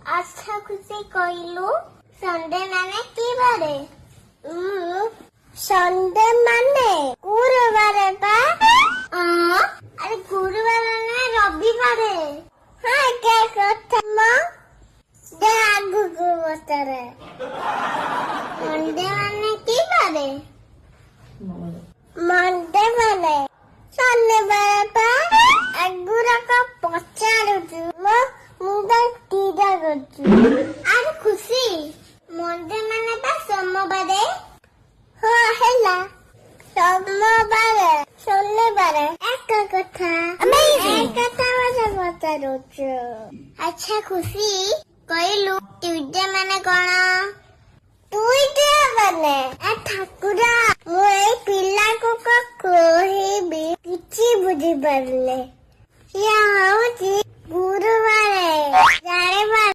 আচ্ছা খুশি কইলু সন্ডে মানে কি বারে? সন্ডে মানে গুরুবারে পা। আরে গুরুবারে না রবিবারে। হ্যাঁ কে কথা মা দে আগুগু বতরে। সন্ডে মানে কি বারে? মন্ডে মানে শনিবারে পা। আগুরাক পচারুଛୁ ମୋ ମୁଣ୍ଡ ଟିଡା କରୁଛୁ। ଆରେ ଖୁସି ମଣ୍ଡେ ମାନେ ବା ସୋମବାରେ। ହଁ ହେଲା ସୋମବାର ଶନିବାର ଏକ କଥା ପଚାରୁଛୁ। ଆଚ୍ଛା ଖୁସି କହିଲୁ ଟ୍ୟୁଜଡେ ମାନେ କଣ? ଟ୍ୟୁଜଡେ ମାନେ ଠାକୁର ମୁଁ ଏଇ ପିଲାକୁ କହିବି କିଛି ବୁଝିପାରିଲେ। ସିଏ ହଉଛି ଗୁରୁବାରେ ଜାଣିପାର।